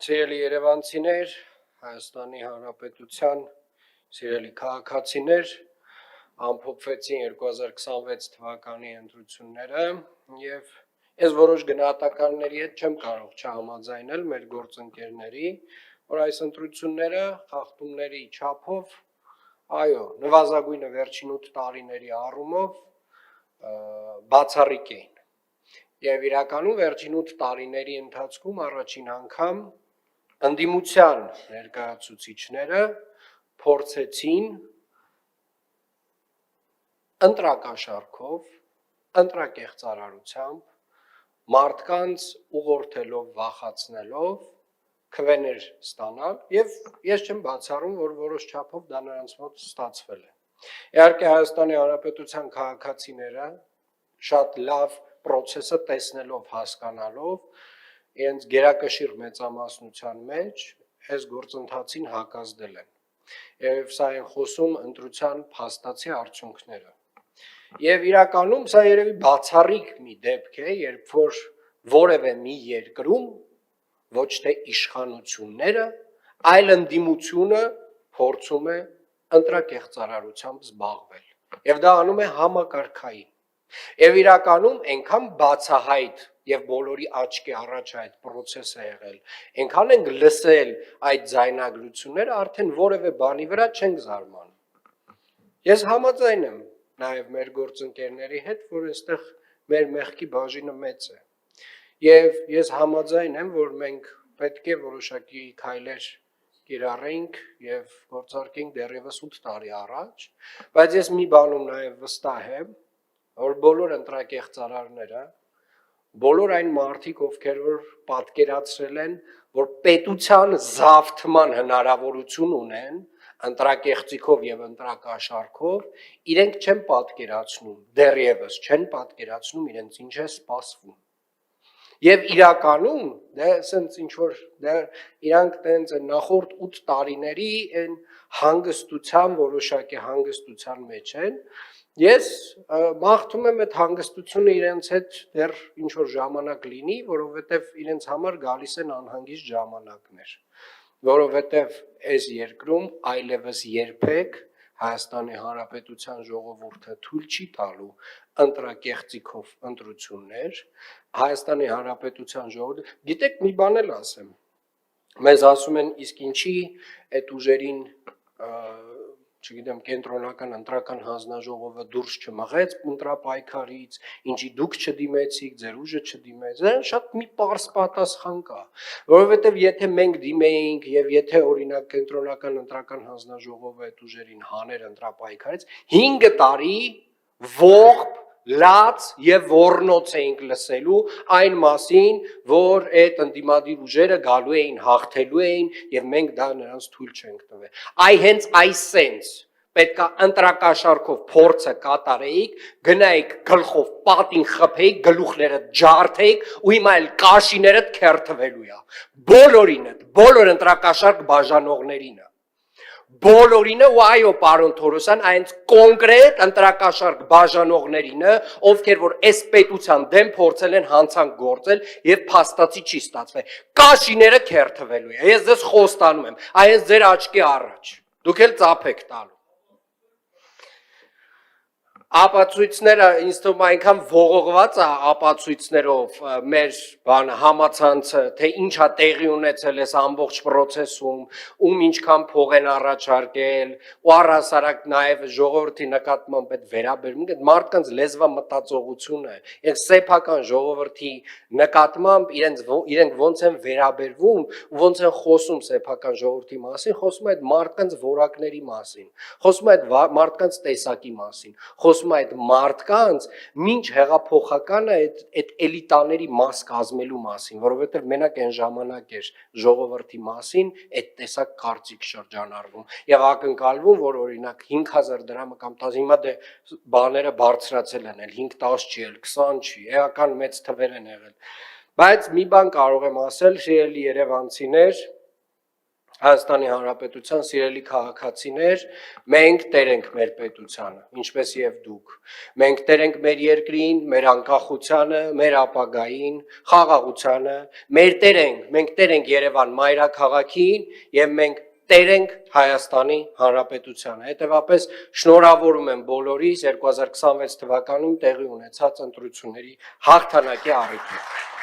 Սիրելի երևանցիներ, Հայաստանի Հանրապետության սիրելի քաղաքացիներ, ամփոփվեցին 2026 թվականի ընտրությունները եւ ես որոշ գնահատականների հետ չեմ կարող չհամաձայնել մեր գործընկերների, որ այս ընտրությունները խախտումների չափով, այո, նվազագույնը վերջին 8 տարիների առումով բացառիկ էին։ Եվ իրականում վերջին 8 տարիների ընթացքում առաջին անգամ ընդդիմության ներկայացուցիչները փորձեցին ընտրակաշառքով, ընտրակեղծարարությամբ, մարդկանց ուղղորդելով, վախացնելով քվեներ ստանալ եւ ես չեմ բացառում, որ որոշ չափով դա նրանց մոտ ստացվել է։ Իհարկե Հայաստանի Հանրապետության քաղաքացիները շատ լավ process-ը տեսնելով, հասկանալով, իրենց գերակշիռ մեծամասնության մեջ այս գործընթացին հակազդել են։ Եվ սա են խոսում ընտրության փաստացի արդյունքները։ Եվ իրականում սա երևի բացառիկ մի դեպք է, երբ որ որևէ մի երկրում ոչ թե իշխանությունները, այլ ընդդիմությունը փորձում է ընտրակեղծարարությամբ զբաղվել։ Եվ դա անում է համակարգային։ Եվ իրականում այնքան բացահայտ եւ բոլորի աչքի առաջ այդ process-ը եղել, այնքան ենք լսել այդ ձայնագրությունները, արդեն որևէ բանի վրա չենք զարմանում։ Ես համաձայն եմ նաեւ մեր գործընկերների հետ, որ այստեղ մեր մեղքի բաժինը մեծ է։ Եվ ես համաձայն եմ, որ մենք պետք է որոշակի քայլեր կիրառենք եւ գործարկենք դեռևս 8 տարի առաջ, բայց ես մի բանում նաեւ վստահ եմ, որ բոլոր ընտրակեղծարարները, բոլոր այն մարդիկ, ովքեր որ պատկերացրել են, որ պետության զավթման հնարավորություն ունեն, ընտրակեղծիքով եւ ընտրակաշառքով, իրենք չեն պատկերացնում, դեռևս չեն պատկերացնում իրենց ինչ է սպասվում։ Եվ իրականում, դա ասենց ինչ որ իրանք տենց նախորդ 8 տարիների այն հանգստության, որոշակի հանգստության մեջ են, ես մաղթում եմ այդ հանգստությունը իրենց հետ դեռ ինչ որ ժամանակ լինի, որովհետև իրենց համար գալիս են անհանգիստ ժամանակներ, որովհետև այս երկրում այլևս երբեք Հայաստանի Հանրապետության ժողովուրդը թույլ չի տալու ընտրակեղծիքով ընտրություններ, Հայաստանի Հանրապետության ժողովուրդը, գիտեք մի բան էլ ասեմ, մեզ ասում են իսկ ինչի այդ ուժերին, չգիտեմ, կենտրոնական ընտրական հանձնաժողովը դուրս չմղեց ընտրապայքարից, ինչի դուք չդիմեցիք, ձեր ուժը չդիմեց, դրան շատ մի պարզ պատասխան կա, որովհետև եթե մենք դիմեինք եւ եթե օրինակ կենտրոնական ընտրական հանձնաժողովը այդ ուժերին հաներ ընտրապայքարից, 5 տարի ողբ լաց եւ ոռնոց էինք լսելու այն մասին, որ այդ ընդդիմադիր ուժերը գալու էին, հաղթելու էին եւ մենք դա նրանց թույլ չենք տվել։ Այ հենց այս sense պետքա ընտրակաշառքով փորձը կատարեիք, գնայիք գլխով պատին խփեիք, գլուխները ջարդեիք ու հիմա էլ կաշիներդ քերթվելու է։ Բոլորինը, բոլոր ընտրակաշառք բաժանողներինը։ Բոլորինը ու այո պարոն Թորոսյան, այնց կոնկրետ ընտրակաշառք բաժանողներինը, ովքեր որ այս պետության դեմ փորձել են հանցանք գործել եւ փաստացի չի ստացվել։ Կաշիները քերթվելու է։ Ես ձեզ խոստանում եմ, այս ձեր աչքի առաջ։ Դուք էլ ծափեք տալու։ Ապացույցները ինձ թվում է այնքան ողողված է ապացույցներով մեր բանը համացանցը, թե ինչա տեղի ունեցել այս ամբողջ process-ում, ում ինչքան փող են առաջարկել, ու առհասարակ նաև ժողովրդի նկատմամբ այդ վերաբերմունքը, մարդկանց լեզվամտածողությունը, այս սեփական ժողովրդի նկատմամբ իրենք ոնց են վերաբերվում, ոնց են խոսում սեփական ժողովրդի մասին, խոսում այդ մարդկանց որակների մասին, խոսում այդ մարդկանց տեսակի մասին, խոսում այդ մարդկանց մինչ հեղափոխականը այդ էլիտաների մաս կազմելու մասին, որովհետև մենակ այն ժամանակ էր ժողովրդի մասին այդ տեսակ կարծիք շրջանառվում եւ ակնկալվում, որ օրինակ 5000 դրամը կամ 10 հիմա դե բաները բարձրացել են, 5-10 չի, 20 չի, էական մեծ թվեր են եղել, բայց մի բան կարող եմ ասել, սիրելի երևանցիներ, Հայաստանի Հանրապետության սիրելի քաղաքացիներ, մենք տեր ենք մեր պետությանը, ինչպես եւ դուք։ Մենք տեր ենք մեր երկրին, մեր անկախությանը, մեր ապագային, խաղաղությանը, մենք տեր ենք Երևան մայրաքաղաքին եւ մենք տեր ենք Հայաստանի Հանրապետությանը։ Հետևաբար շնորհավորում եմ բոլորիս 2026 թվականին տեղի ունեցած ընտրությունների հաղթանակի առիթով։